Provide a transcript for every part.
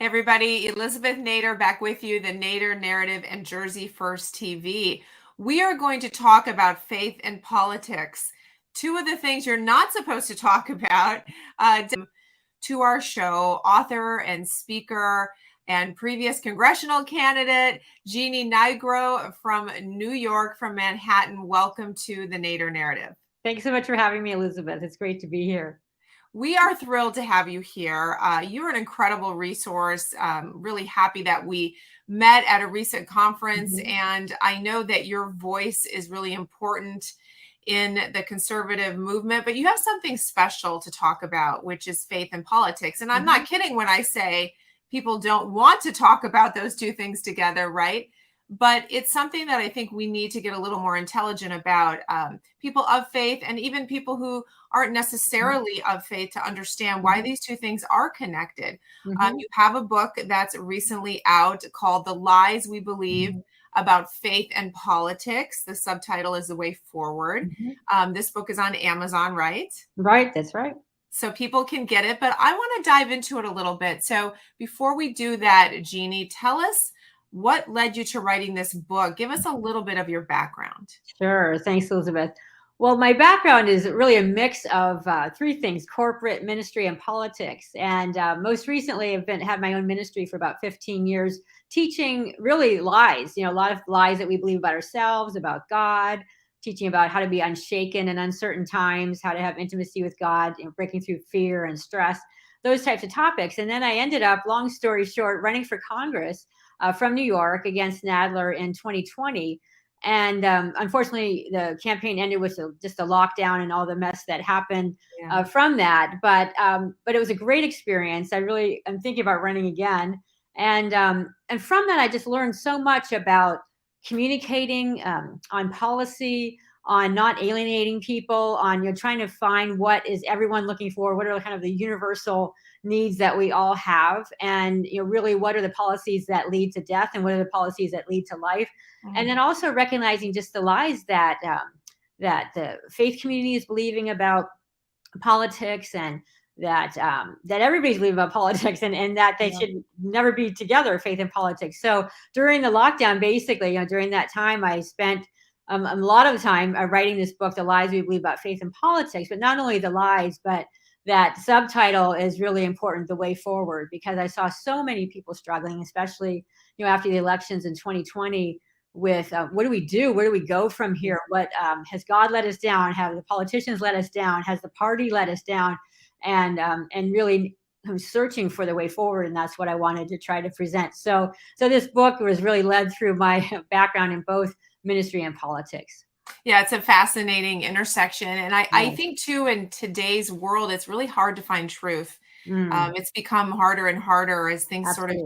Hey everybody, Elizabeth Nader back with you, the Nader Narrative and Jersey First TV. We are going to talk about faith and politics, two of the things you're not supposed to talk about. To our show, author and speaker and previous congressional candidate, Jeanne Nigro from New York, from Manhattan. Welcome to the Nader Narrative. Thanks so much for having me, Elizabeth. It's great to be here. We are thrilled to have you here. You're an incredible resource. Really happy that we met at a recent conference. And I know that your voice is really important in the conservative movement, but you have something special to talk about, which is faith and politics. And I'm not kidding when I say people don't want to talk about those two things together, right? But it's something that I think we need to get a little more intelligent about. People of faith and even people who aren't necessarily of faith, to understand why these two things are connected. You have a book that's recently out called The Lies We Believe About Faith and Politics. The subtitle is The Way Forward. This book is on Amazon, right? Right, that's right. So people can get it, but I want to dive into it a little bit. So before we do that, Jeanne, tell us what led you to writing this book. Give us a little bit of your background. Sure. Thanks, Elizabeth. Well, my background is really a mix of three things: corporate, ministry, and politics. And most recently, I've had my own ministry for about 15 years, teaching really lies, a lot of lies that we believe about ourselves, about God, teaching about how to be unshaken in uncertain times, how to have intimacy with God, breaking through fear and stress, those types of topics. And then I ended up, long story short, running for Congress from New York against Nadler in 2020. And unfortunately, the campaign ended with just the lockdown and all the mess that happened from that. But it was a great experience. I'm thinking about running again. And from that, I just learned so much about communicating on policy, on not alienating people, on trying to find what is everyone looking for, what are kind of the universal needs that we all have, and really what are the policies that lead to death and what are the policies that lead to life. And then also recognizing just the lies that the faith community is believing about politics, and that everybody's believing about politics, and that they should never be together, faith and politics. So during the lockdown, basically, during that time, I spent a lot of time writing this book, The Lies We Believe About Faith and Politics. But not only the lies, but that subtitle is really important, The Way Forward, because I saw so many people struggling, especially after the elections in 2020, with what do we do? Where do we go from here? What has God let us down? Have the politicians let us down? Has the party let us down? And really, I'm searching for the way forward, and that's what I wanted to try to present. So this book was really led through my background in both ministry and politics. Yeah, it's a fascinating intersection. And I think, too, in today's world, it's really hard to find truth. It's become harder and harder as things sort of,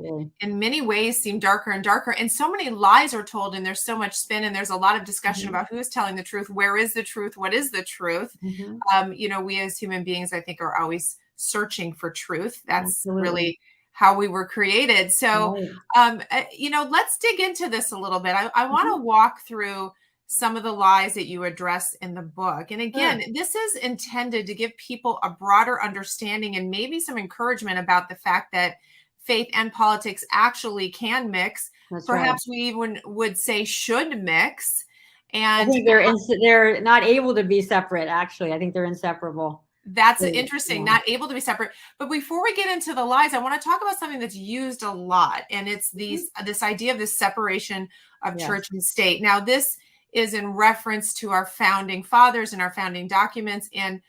in many ways, seem darker and darker. And so many lies are told, and there's so much spin, and there's a lot of discussion about who is telling the truth, where is the truth, what is the truth. We as human beings, I think, are always searching for truth. That's really how we were created. So, let's dig into this a little bit. I want to walk through some of the lies that you address in the book. And again, this is intended to give people a broader understanding and maybe some encouragement about the fact that faith and politics actually can mix. Perhaps we even would say should mix. And I think they're not able to be separate, actually. I think they're inseparable. That's interesting, not able to be separate. But before we get into the lies, I want to talk about something that's used a lot. And it's this idea of this separation of church and state. Now, this is in reference to our founding fathers and our founding documents. And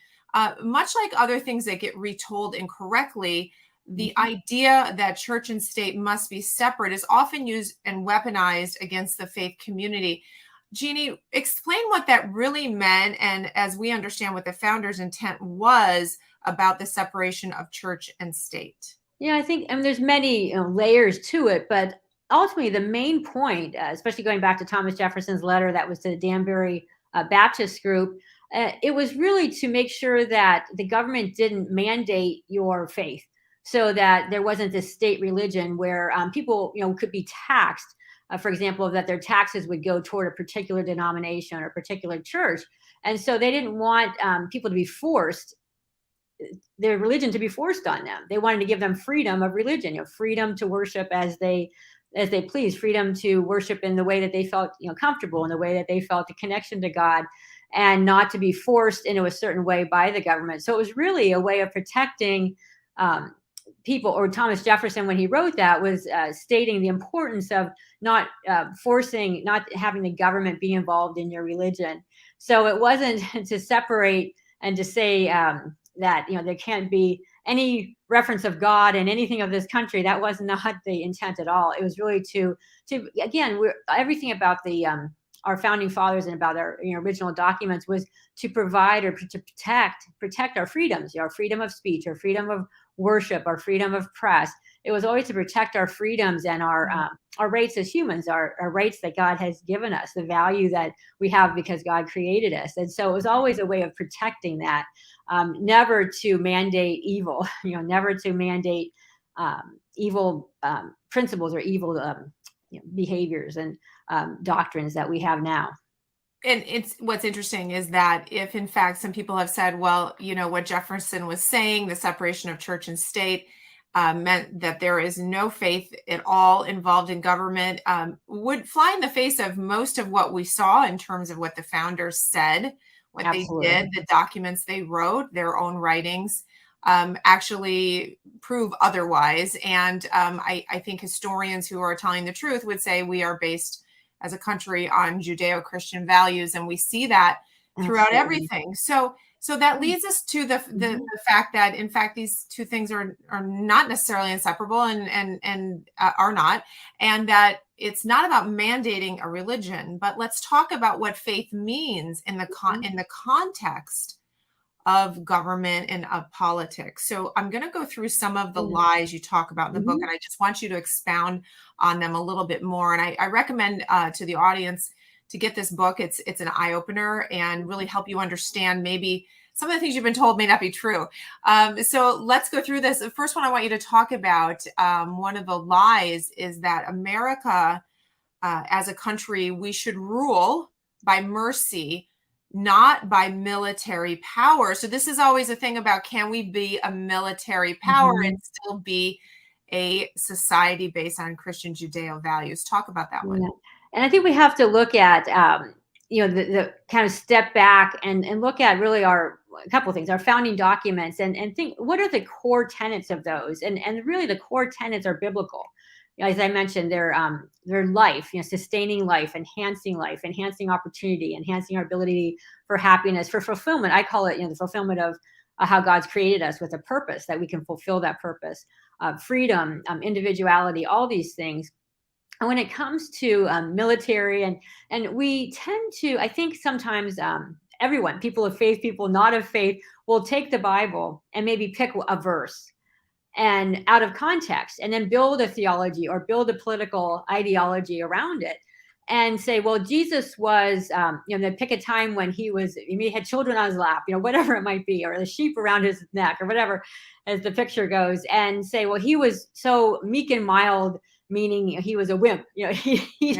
much like other things that get retold incorrectly, the idea that church and state must be separate is often used and weaponized against the faith community. Jeanne, explain what that really meant, and as we understand what the founders' intent was about the separation of church and state. Yeah, I think, there's many layers to it, but ultimately, the main point, especially going back to Thomas Jefferson's letter that was to the Danbury Baptist group, it was really to make sure that the government didn't mandate your faith, so that there wasn't this state religion where people, could be taxed, for example, that their taxes would go toward a particular denomination or a particular church. And so they didn't want people to be forced their religion to be forced on them. They wanted to give them freedom of religion, freedom to worship as they please, freedom to worship in the way that they felt, comfortable, in the way that they felt the connection to God, and not to be forced into a certain way by the government. So it was really a way of protecting people. Or Thomas Jefferson, when he wrote that, was stating the importance of not forcing, not having the government be involved in your religion. So it wasn't to separate and to say that there can't be any reference of God in anything of this country. That was not the intent at all. It was really to again, everything about the our founding fathers and about our original documents was to provide or to protect our freedoms, our freedom of speech, our freedom of worship, our freedom of press. It was always to protect our freedoms and our rights as humans, our rights that God has given us, the value that we have because God created us. And so it was always a way of protecting that, never to mandate evil, never to mandate evil principles or evil behaviors and doctrines that we have now. And what's interesting is that if in fact some people have said, well, what Jefferson was saying, the separation of church and state meant that there is no faith at all involved in government, would fly in the face of most of what we saw in terms of what the founders said, what Absolutely. They did, the documents they wrote, their own writings actually prove otherwise. And I think historians who are telling the truth would say we are based as a country on Judeo-Christian values, and we see that throughout Absolutely. Everything. So that leads us to the fact that, in fact, these two things are not necessarily inseparable and are not, and that it's not about mandating a religion. But let's talk about what faith means in the context of government and of politics. So I'm going to go through some of the lies you talk about in the book, and I just want you to expound on them a little bit more. And I recommend to the audience to get this book. It's an eye-opener and really help you understand maybe some of the things you've been told may not be true. So let's go through this. The first one I want you to talk about, one of the lies is that America, as a country, we should rule by mercy, not by military power. So this is always a thing about, can we be a military power and still be a society based on Christian Judeo values? Talk about that one. Yeah. And I think we have to look at, the kind of step back and look at really a couple of things, our founding documents, and think, what are the core tenets of those? And really the core tenets are biblical. As I mentioned, they're life, sustaining life, enhancing opportunity, enhancing our ability for happiness, for fulfillment. I call it, the fulfillment of how God's created us with a purpose, that we can fulfill that purpose, freedom, individuality, all these things. And when it comes to military, and we tend to, I think sometimes everyone, people of faith, people not of faith, will take the Bible and maybe pick a verse and out of context, and then build a theology or build a political ideology around it, and say, well, Jesus was, they pick a time when he had children on his lap, whatever it might be, or the sheep around his neck, or whatever, as the picture goes, and say, well, he was so meek and mild, meaning he was a wimp. He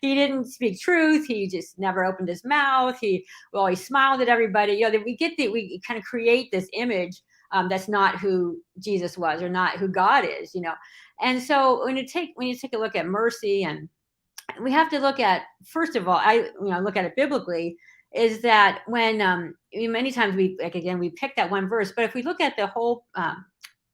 didn't speak truth. He just never opened his mouth. He always smiled at everybody. We kind of create this image. That's not who Jesus was, or not who God is, And so when you take a look at mercy, and we have to look at, first of all, I look at it biblically, is that when many times we pick that one verse, but if we look at the whole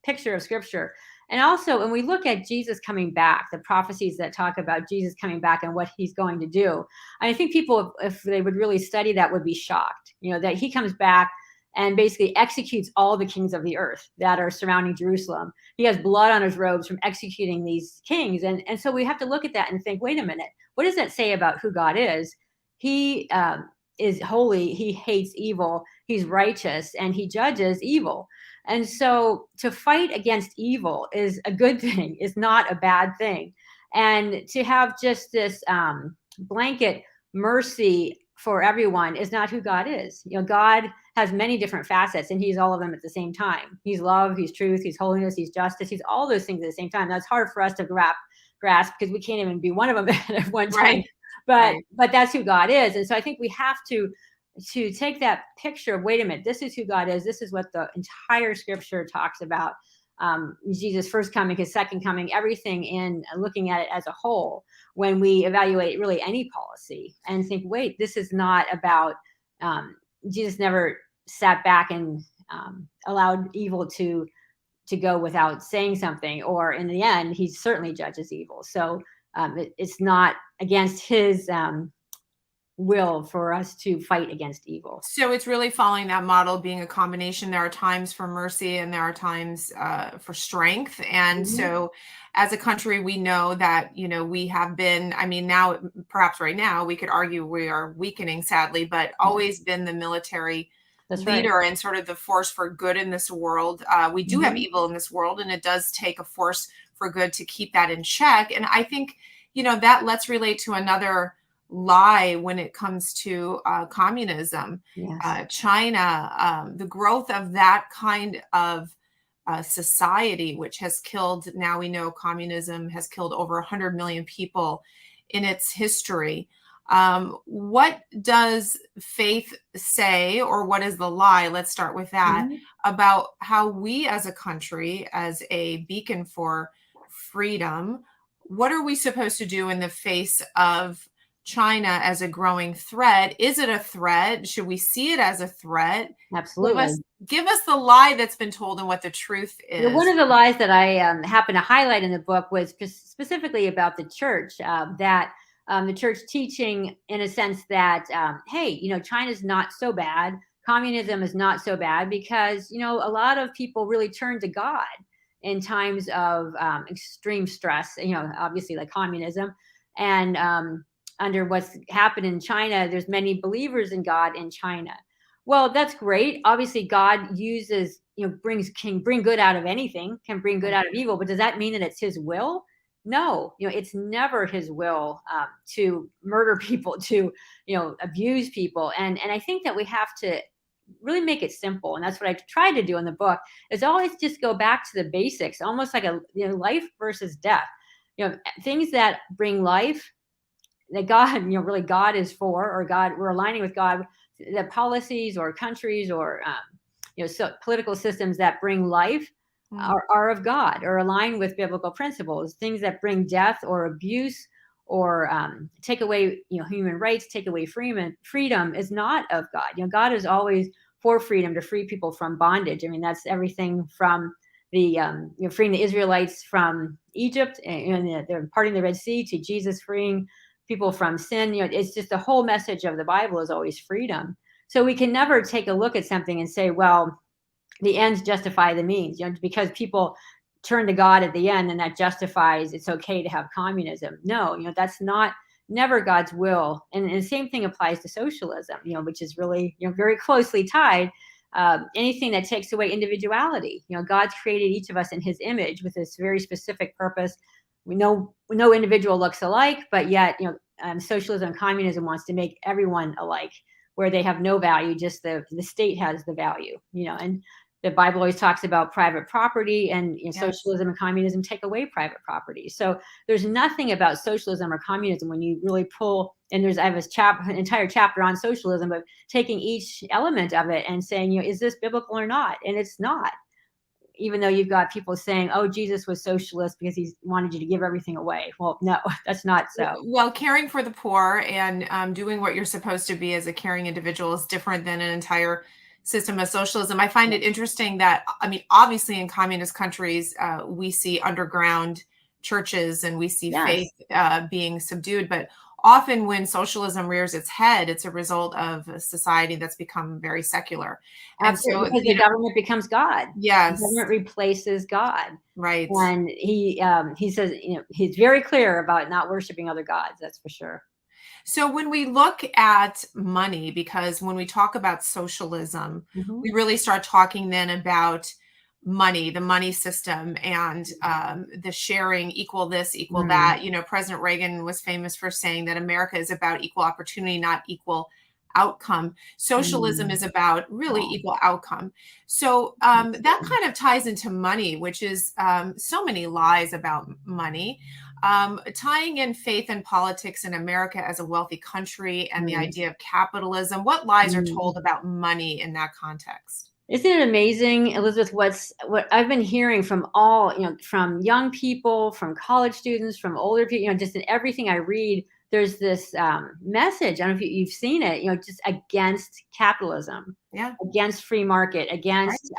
picture of Scripture, and also when we look at Jesus coming back, the prophecies that talk about Jesus coming back and what he's going to do, I think people, if they would really study that, would be shocked, that he comes back and basically executes all the kings of the earth that are surrounding Jerusalem. He has blood on his robes from executing these kings. And so we have to look at that and think, wait a minute, what does that say about who God is? He is holy, he hates evil, he's righteous, and he judges evil. And so to fight against evil is a good thing, is not a bad thing. And to have just this blanket mercy for everyone is not who God is. God has many different facets, and he's all of them at the same time. He's love, he's truth, he's holiness, he's justice, he's all those things at the same time. That's hard for us to grasp because we can't even be one of them at one time. But that's who God is. And so I think we have to to take that picture of, wait a minute, this is who God is. This is what the entire scripture talks about. Jesus' first coming, his second coming, everything, in looking at it as a whole, when we evaluate really any policy and think, wait, this is not about, Jesus never sat back and allowed evil to go without saying something, or in the end, he certainly judges evil. So it's not against his will for us to fight against evil. So it's really following that model, being a combination. There are times for mercy and there are times for strength. And so as a country, we know that, we have been, I mean, now, perhaps right now, we could argue we are weakening, sadly, but always been the military leader and sort of the force for good in this world. We do have evil in this world, and it does take a force for good to keep that in check. And I think, that let's relate to another lie when it comes to communism. China, the growth of that kind of society, which has killed, now we know communism has killed over 100 million people in its history. What does faith say, or what is the lie? Let's start with that, about how we as a country, as a beacon for freedom, what are we supposed to do in the face of China as a growing threat? Is it a threat? Should we see it as a threat? Absolutely. Give us the lie that's been told and what the truth is. One of the lies that I happen to highlight in the book was specifically about the church, that the church teaching, in a sense, that, hey, China's not so bad. Communism is not so bad, because, a lot of people really turn to God in times of extreme stress, obviously like communism. And under what's happened in China, there's many believers in God in China. Well, that's great. Obviously, God uses, can bring good out of anything, can bring good out of evil. But does that mean that it's his will? No, it's never his will to murder people, to, abuse people. And I think that we have to really make it simple. And that's what I tried to do in the book, is always just go back to the basics, almost like a life versus death. Things that bring life, that God, really God is for, or God, we're aligning with God, the policies or countries or, so political systems that bring life are of God, or align with biblical principles. Things that bring death or abuse or take away, human rights, take away freedom is not of God. God is always for freedom, to free people from bondage. I mean, that's everything from the freeing the Israelites from Egypt and they're parting the Red Sea, to Jesus freeing people from sin. It's just the whole message of the Bible is always freedom. So we can never take a look at something and say, well, the ends justify the means, because people turn to God at the end, and that justifies it's okay to have communism. No, that's never God's will. And the same thing applies to socialism, which is really, very closely tied. Anything that takes away individuality. God's created each of us in his image with this very specific purpose. We know no individual looks alike, but yet, socialism and communism wants to make everyone alike, where they have no value, just the state has the value, and the Bible always talks about private property, and socialism and communism take away private property. So there's nothing about socialism or communism when you really pull, and I have an entire chapter on socialism, but taking each element of it and saying, is this biblical or not? And it's not. Even though you've got people saying, oh, Jesus was socialist because he wanted you to give everything away. Well, no, that's not so. Well, caring for the poor and doing what you're supposed to be as a caring individual is different than an entire system of socialism. I find it interesting that, obviously in communist countries, we see underground churches and we see faith being subdued, but often when socialism rears its head, it's a result of a society that's become very secular. And so because the government becomes God. Yes. The government replaces God. Right. And he says, he's very clear about not worshiping other gods. That's for sure. So when we look at money, because when we talk about socialism, we really start talking then about money, the money system, and the sharing, equal this, equal that. President Reagan was famous for saying that America is about equal opportunity, not equal outcome. Socialism is about really equal outcome. So that kind of ties into money, which is so many lies about money. Tying in faith and politics in America as a wealthy country and the idea of capitalism, what lies are told about money in that context? Isn't it amazing, Elizabeth, what I've been hearing from all, from young people, from college students, from older people, just in everything I read, there's this message. I don't know if you've seen it, just against capitalism, against free market, against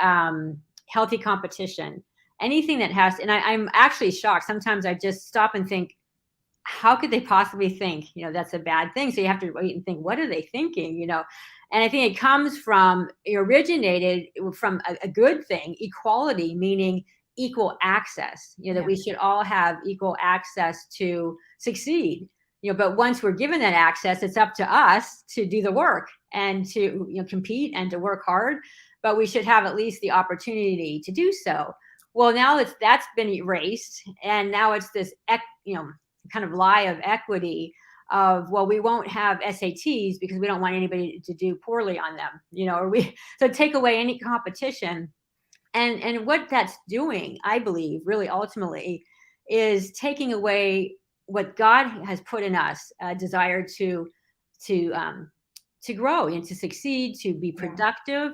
healthy competition, anything that has, and I'm actually shocked. Sometimes I just stop and think, how could they possibly think, that's a bad thing? So you have to wait and think, what are they thinking, And I think it comes from, it originated from a good thing, equality, meaning equal access, that we should all have equal access to succeed. But once we're given that access, it's up to us to do the work and to compete and to work hard. But we should have at least the opportunity to do so. Well, now that's been erased, and now it's this kind of lie of equity of, well, we won't have SATs because we don't want anybody to do poorly on them, so take away any competition. And what that's doing, I believe, really ultimately, is taking away what God has put in us, a desire to grow and to succeed, to be productive.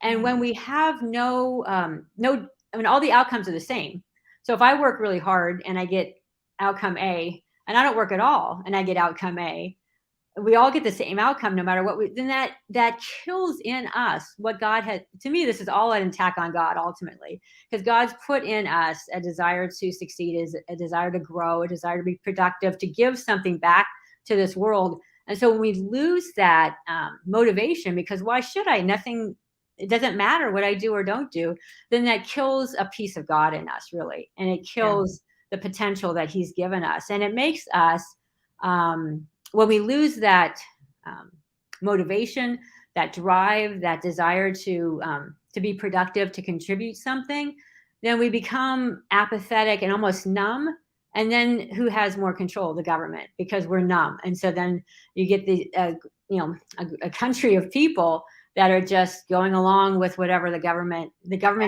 And when we have all the outcomes are the same. So if I work really hard and I get outcome A, and I don't work at all and I get outcome A, we all get the same outcome no matter what then that kills in us what God had. To me, this is all an attack on God ultimately, because God's put in us a desire to succeed, is a desire to grow, a desire to be productive, to give something back to this world. And so when we lose that motivation, because why should I? It doesn't matter what I do or don't do, then that kills a piece of God in us, really. And it kills the potential that he's given us. And it makes us, when we lose that motivation, that drive, that desire to be productive, to contribute something, then we become apathetic and almost numb. And then who has more control? The government, because we're numb. And so then you get a country of people that are just going along with whatever the government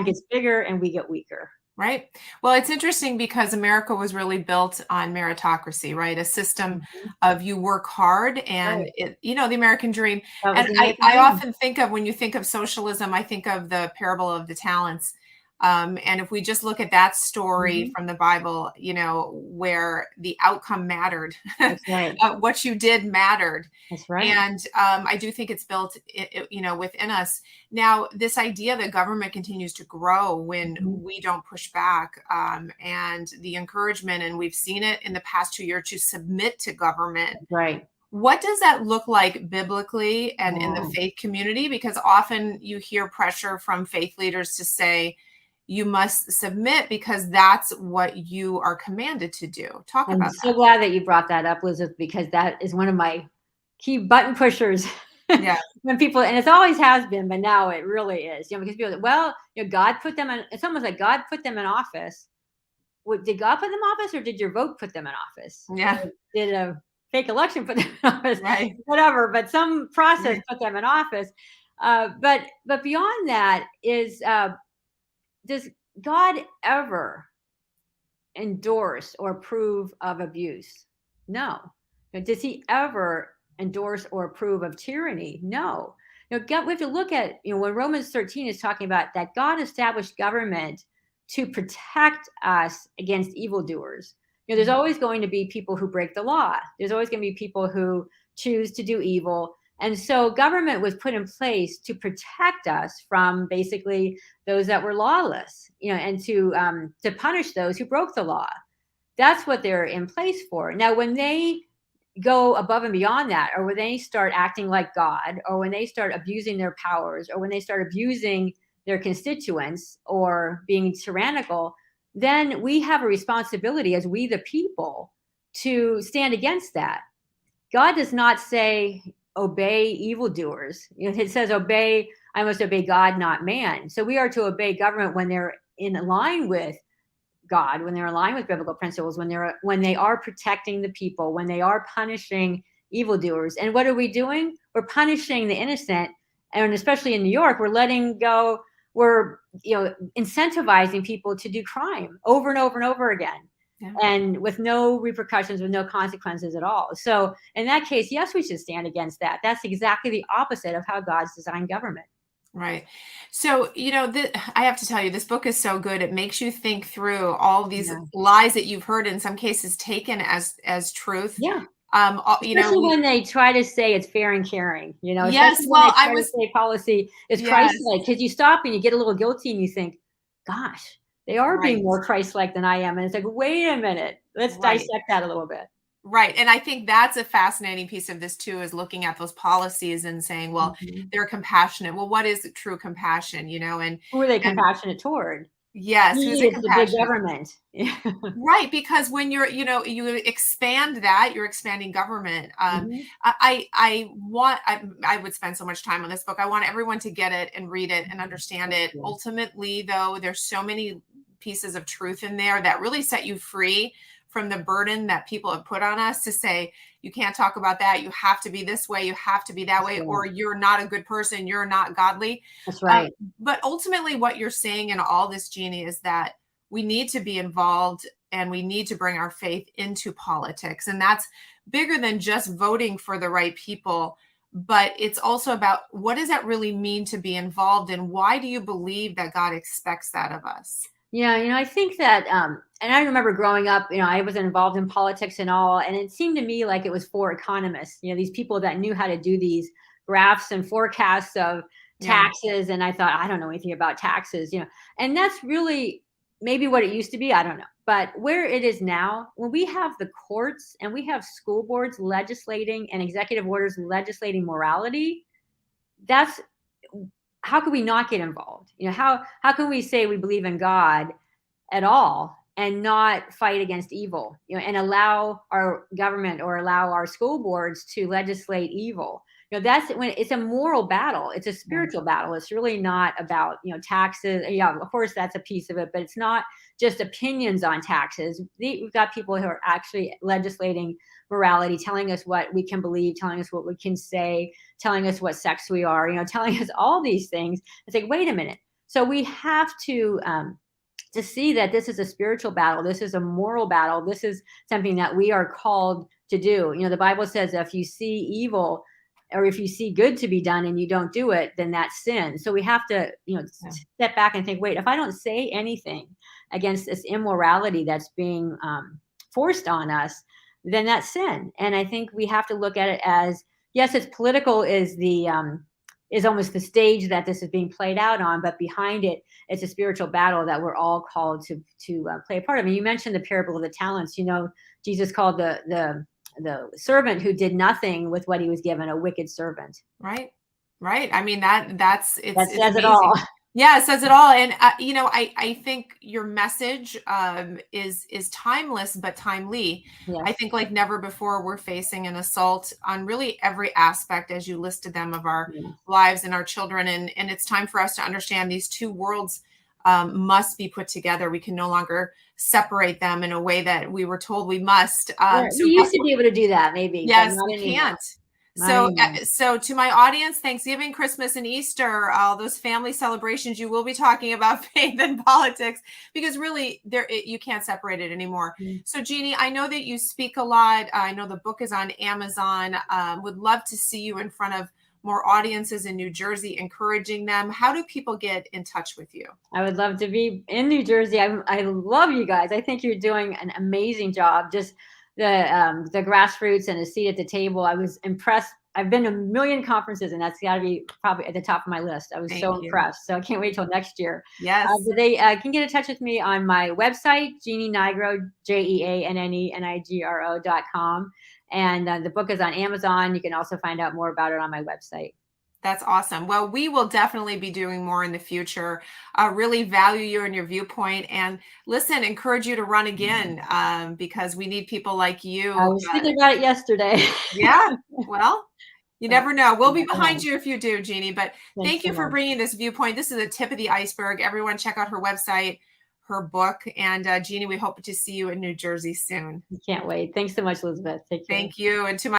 gets bigger and we get weaker. Right. Well, it's interesting because America was really built on meritocracy, right? A system of you work hard and the American dream. And I often think of, when you think of socialism, I think of the parable of the talents. And if we just look at that story from the Bible, where the outcome mattered, what you did mattered. That's right. And I do think it's built, within us. Now, this idea that government continues to grow when we don't push back, and the encouragement, and we've seen it in the past 2 years, to submit to government. Right. What does that look like biblically and in the faith community? Because often you hear pressure from faith leaders to say, you must submit because that's what you are commanded to do. Talk about that. I'm so glad that you brought that up, Elizabeth, because that is one of my key button pushers. Yeah. When people, and it always has been, but now it really is, because people, God put them in, it's almost like God put them in office. Did God put them in office, or did your vote put them in office? Yeah. Or did a fake election put them in office? Right. Whatever, but some process put them in office. But beyond that is, does God ever endorse or approve of abuse? No. Does he ever endorse or approve of tyranny? No. God, we have to look at, when Romans 13 is talking about that God established government to protect us against evildoers. There's always going to be people who break the law. There's always going to be people who choose to do evil. And so government was put in place to protect us from basically those that were lawless, and to punish those who broke the law. That's what they're in place for. Now, when they go above and beyond that, or when they start acting like God, or when they start abusing their powers, or when they start abusing their constituents or being tyrannical, then we have a responsibility as we the people to stand against that. God does not say, obey evildoers. It says, I must obey God, not man. So we are to obey government when they're in line with God, when they're in line with biblical principles, when they are protecting the people, when they are punishing evildoers. And what are we doing? We're punishing the innocent. And especially in New York, we're letting go, we're, incentivizing people to do crime over and over and over again. Yeah. And with no repercussions, with no consequences at all. So in that case, yes, we should stand against that. That's exactly the opposite of how God's designed government. Right. So, I have to tell you, this book is so good. It makes you think through all these lies that you've heard, in some cases taken as truth. Yeah. Especially when they try to say it's fair and caring, Yes. Well, I would say policy is Christ-like, because you stop and you get a little guilty and you think, gosh, they are being more Christ-like than I am. And it's like, wait a minute, let's dissect that a little bit. Right. And I think that's a fascinating piece of this too, is looking at those policies and saying, well, they're compassionate. Well, what is true compassion, and who are they compassionate toward? Yes. Who's the big government? Right. Because when you expand that, you're expanding government. I would spend so much time on this book. I want everyone to get it and read it and understand it. Ultimately, though, there's so many pieces of truth in there that really set you free from the burden that people have put on us to say, you can't talk about that. You have to be this way. You have to be that way, or you're not a good person. You're not godly. That's right. But ultimately what you're saying in all this, Jeannie, is that we need to be involved and we need to bring our faith into politics. And that's bigger than just voting for the right people. But it's also about, what does that really mean to be involved? And why do you believe that God expects that of us? Yeah, I think that, and I remember growing up, I was involved in politics and all, and it seemed to me like it was for economists, these people that knew how to do these graphs and forecasts of taxes. And I thought, I don't know anything about taxes, and that's really maybe what it used to be. I don't know. But where it is now, when we have the courts and we have school boards legislating and executive orders legislating morality, that's, how can we not get involved? How can we say we believe in God at all and not fight against evil, and allow our government or allow our school boards to legislate evil? That's when it's a moral battle. It's a spiritual battle. It's really not about, taxes. Yeah, of course, that's a piece of it, but it's not just opinions on taxes. We've got people who are actually legislating morality, telling us what we can believe, telling us what we can say, telling us what sex we are, telling us all these things. It's like, wait a minute. So we have to see that this is a spiritual battle. This is a moral battle. This is something that we are called to do. The Bible says if you see evil, or if you see good to be done and you don't do it, then that's sin. So we have to, step back and think, wait, if I don't say anything against this immorality that's being forced on us, then that's sin. And I think we have to look at it as, yes, it's political, is almost the stage that this is being played out on, but behind it, it's a spiritual battle that we're all called to play a part of. And you mentioned the parable of the talents. Jesus called the servant who did nothing with what he was given a wicked servant. Right. I mean, that says it all. Yeah, it says it all. And I think your message is timeless but timely. Yes. I think like never before we're facing an assault on really every aspect, as you listed them, of our lives and our children. And it's time for us to understand these two worlds must be put together. We can no longer separate them in a way that we were told we must. We used to be able to do that, maybe. Yes, we can't. So to my audience, Thanksgiving, Christmas, and Easter, all those family celebrations, you will be talking about faith and politics, because really you can't separate it anymore. So Jeannie, I know that you speak a lot. I know the book is on Amazon. Would love to see you in front of more audiences in New Jersey, encouraging them. How do people get in touch with you? I would love to be in New Jersey. I love you guys. I think you're doing an amazing job. Just the grassroots and a seat at the table. I was impressed. I've been to a million conferences, and that's got to be probably at the top of my list. I was impressed. So I can't wait till next year. Yes. They can get in touch with me on my website, Jeanne Nigro, JeanneNigro.com. And the book is on Amazon. You can also find out more about it on my website. That's awesome. Well, we will definitely be doing more in the future. Really value you and your viewpoint, and listen, encourage you to run again, because we need people like you. I was thinking about it yesterday. Yeah. Well, you never know. We'll be behind you if you do, Jeannie. But thank you for bringing this viewpoint. This is the tip of the iceberg. Everyone check out her website, her book. And Jeannie, we hope to see you in New Jersey soon. Can't wait. Thanks so much, Elizabeth. Take care. Thank you. And to my